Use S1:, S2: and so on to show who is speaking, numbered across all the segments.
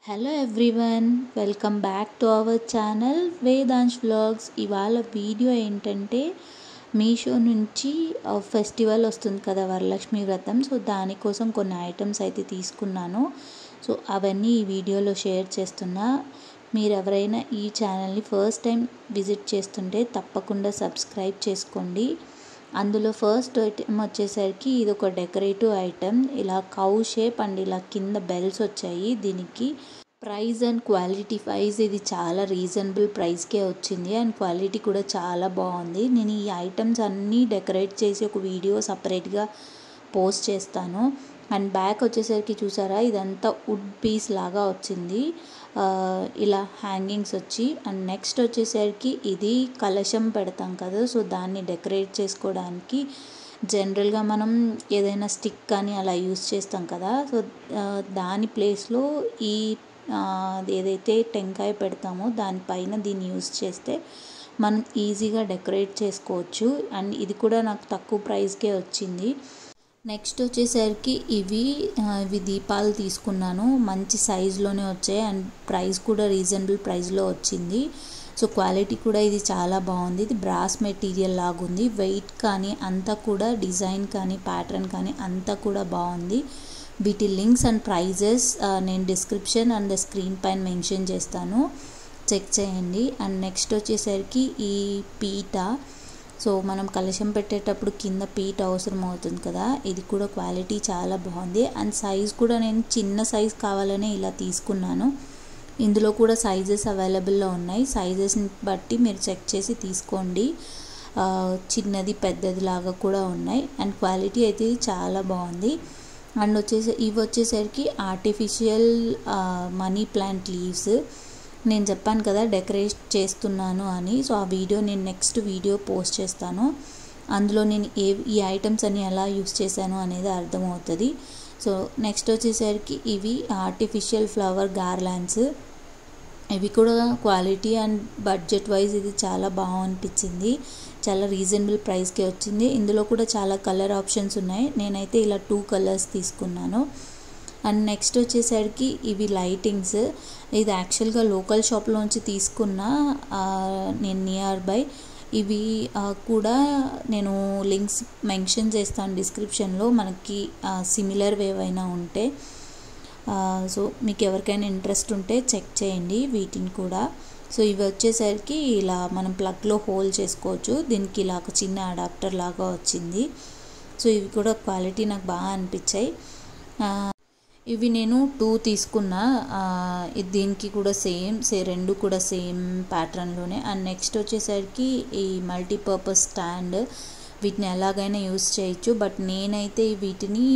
S1: Hello everyone, welcome back to our channel Vedansh vlogs. ఇవాళ video ఏంటంటే మీషో నుంచి ఫెస్టివల్ వస్తుంది కదా, వరలక్ష్మి వ్రతం. సో దానికోసం కొన్ని ఐటమ్స్ అయితే తీసుకున్నాను. సో అవన్నీ ఈ వీడియోలో షేర్ చేస్తున్నా. మీరు ఎవరైనా ఈ ఛానల్ని ఫస్ట్ టైం విజిట్ చేస్తుంటే తప్పకుండా సబ్స్క్రైబ్ చేసుకోండి. అందులో ఫస్ట్ ఐటమ్ వచ్చేసరికి ఇది ఒక డెకరేటివ్ ఐటమ్. ఇలా కౌ షేప్ అండ్ ఇలా కింద బెల్స్ వచ్చాయి. దీనికి ప్రైస్ అండ్ క్వాలిటీ వైజ్ ఇది చాలా రీజనబుల్ ప్రైస్కే వచ్చింది అండ్ క్వాలిటీ కూడా చాలా బాగుంది. నేను ఈ ఐటమ్స్ అన్నీ డెకరేట్ చేసి ఒక వీడియో సపరేట్గా పోస్ట్ చేస్తాను. అండ్ బ్యాక్ వచ్చేసరికి చూసారా, ఇదంతా వుడ్ పీస్ లాగా వచ్చింది, ఇలా హ్యాంగింగ్స్ వచ్చి. అండ్ నెక్స్ట్ వచ్చేసరికి ఇది కలశం పెడతాం కదా, సో దాన్ని డెకరేట్ చేసుకోవడానికి జనరల్గా మనం ఏదైనా స్టిక్ కానీ అలా యూస్ చేస్తాం కదా, సో దాని ప్లేస్లో ఈ ఏదైతే టెంకాయ పెడతామో దానిపైన దీన్ని యూస్ చేస్తే మనం ఈజీగా డెకరేట్ చేసుకోవచ్చు. అండ్ ఇది కూడా నాకు తక్కువ ప్రైస్కే వచ్చింది. నెక్స్ట్ వచ్చేసరికి ఇవి దీపాలు తీసుకున్నాను. మంచి సైజులోనే వచ్చాయి అండ్ ప్రైస్ కూడా రీజనబుల్ ప్రైస్లో వచ్చింది. సో క్వాలిటీ కూడా ఇది చాలా బాగుంది. ఇది బ్రాస్ మెటీరియల్ లాగుంది. వెయిట్ కానీ అంతా కూడా, డిజైన్ కానీ ప్యాటర్న్ కానీ అంతా కూడా బాగుంది. వీటి లింక్స్ అండ్ ప్రైజెస్ నేను డిస్క్రిప్షన్ అండ్ ద స్క్రీన్ పైన మెన్షన్ చేస్తాను, చెక్ చేయండి. అండ్ నెక్స్ట్ వచ్చేసరికి ఈ పీట. సో మనం కలశం పెట్టేటప్పుడు కింద పీట అవసరం అవుతుంది కదా, ఇది కూడా క్వాలిటీ చాలా బాగుంది. అండ్ సైజ్ కూడా నేను చిన్న సైజ్ కావాలనే ఇలా తీసుకున్నాను. ఇందులో కూడా సైజెస్ అవైలబుల్లో ఉన్నాయి. సైజెస్ని బట్టి మీరు చెక్ చేసి తీసుకోండి. చిన్నది పెద్దది లాగా కూడా ఉన్నాయి. అండ్ క్వాలిటీ అయితే చాలా బాగుంది. అండ్ ఇవి వచ్చేసరికి ఆర్టిఫిషియల్ మనీ ప్లాంట్ లీవ్స్. నేను చెప్పాను కదా డెకరేట్ చేస్తున్నాను అని, సో ఆ వీడియో నేను నెక్స్ట్ వీడియో పోస్ట్ చేస్తాను. అందులో నేను ఈ ఐటమ్స్ అన్ని ఎలా యూస్ చేశాను అనేది అర్థమవుతుంది. సో నెక్స్ట్ వచ్చేసరికి ఇవి ఆర్టిఫిషియల్ ఫ్లవర్ గార్లాండ్స్. ఇవి కూడా క్వాలిటీ అండ్ బడ్జెట్ వైజ్ ఇది చాలా బాగా అనిపించింది. చాలా రీజనబుల్ ప్రైస్కే వచ్చింది. ఇందులో కూడా చాలా కలర్ ఆప్షన్స్ ఉన్నాయి. నేనైతే ఇలా 2 కలర్స్ తీసుకున్నాను. అండ్ నెక్స్ట్ వచ్చేసరికి ఇవి లైటింగ్స్. ఇది యాక్చువల్గా లోకల్ షాప్లోంచి తీసుకున్న, నేను నియర్ బై. ఇవి కూడా నేను లింక్స్ మెన్షన్ చేస్తాను డిస్క్రిప్షన్లో, మనకి సిమిలర్ ఏవైనా ఉంటే. సో మీకు ఎవరికైనా ఇంట్రెస్ట్ ఉంటే చెక్ చేయండి వీటిని కూడా. సో ఇవి వచ్చేసరికి ఇలా మనం ప్లగ్లో హోల్ చేసుకోవచ్చు. దీనికి ఇలా ఒక చిన్న అడాప్టర్ లాగా వచ్చింది. సో ఇవి కూడా క్వాలిటీ నాకు బాగా అనిపించాయి. ఇవి నేను 2 తీసుకున్నా. దీనికి కూడా రెండు కూడా సేమ్ ప్యాటర్న్లోనే. అండ్ నెక్స్ట్ వచ్చేసరికి ఈ మల్టీపర్పస్ స్టాండ్. వీటిని ఎలాగైనా యూస్ చేయొచ్చు, బట్ నేనైతే వీటిని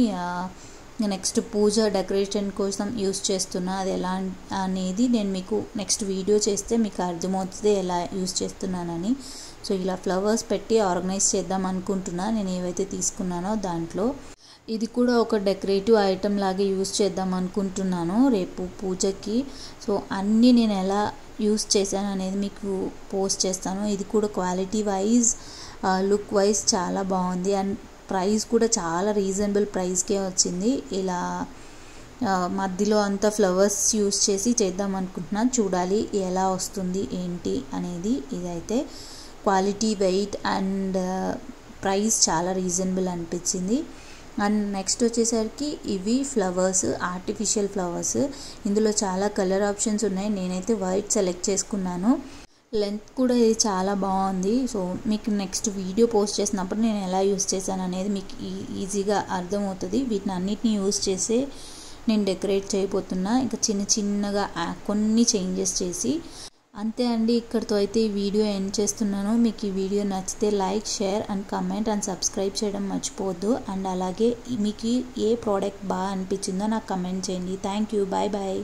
S1: నెక్స్ట్ పూజ డెకరేషన్ కోసం యూస్ చేస్తున్నా. అది ఎలా అనేది నేను మీకు నెక్స్ట్ వీడియో చేస్తే మీకు అర్థమవుతుంది ఎలా యూస్ చేస్తున్నానని. సో ఇలా ఫ్లవర్స్ పెట్టి ఆర్గనైజ్ చేద్దాం అనుకుంటున్నా నేను ఏవైతే తీసుకున్నానో దాంట్లో. ఇది కూడా ఒక డెకరేటివ్ ఐటమ్ లాగే యూస్ చేద్దాం అనుకుంటున్నాను రేపు పూజకి. సో అన్నీ నేను ఎలా యూస్ చేశాను అనేది మీకు పోస్ట్ చేస్తాను. ఇది కూడా క్వాలిటీ వైజ్, లుక్ వైజ్ చాలా బాగుంది. అండ్ ప్రైస్ కూడా చాలా రీజనబుల్ ప్రైస్కే వచ్చింది. ఇలా మధ్యలో అంతా ఫ్లవర్స్ యూస్ చేసి చేద్దాం అనుకుంటున్నాను. చూడాలి ఎలా వస్తుంది ఏంటి అనేది. ఇదైతే క్వాలిటీ, వెయిట్ అండ్ ప్రైస్ చాలా రీజనబుల్ అనిపించింది. అండ్ నెక్స్ట్ వచ్చేసరికి ఇవి ఫ్లవర్స్, ఆర్టిఫిషియల్ ఫ్లవర్స్. ఇందులో చాలా కలర్ ఆప్షన్స్ ఉన్నాయి. నేనైతే వైట్ సెలెక్ట్ చేసుకున్నాను. లెంత్ కూడా ఇది చాలా బాగుంది. సో మీకు నెక్స్ట్ వీడియో పోస్ట్ చేసినప్పుడు నేను ఎలా యూస్ చేశాను అనేది మీకు ఈజీగా అర్థమవుతుంది. వీటిని అన్నిటిని యూస్ చేసే నేను డెకరేట్ చేయబోతున్నా. ఇంకా చిన్నగా కొన్ని చేంజెస్ చేసి అంతే అండి. ఇక్కడితో అయితే ఈ వీడియో ఎండ్ చేస్తున్నాను. మీకు ఈ వీడియో నచ్చితే like, share and comment and subscribe చేయడం మర్చిపోవద్దు. అండ్ అలాగే మీకు ఏ ప్రోడక్ట్ బాగా అనిపించిందో నాకు కమెంట్ చేయండి. Thank you. Bye bye.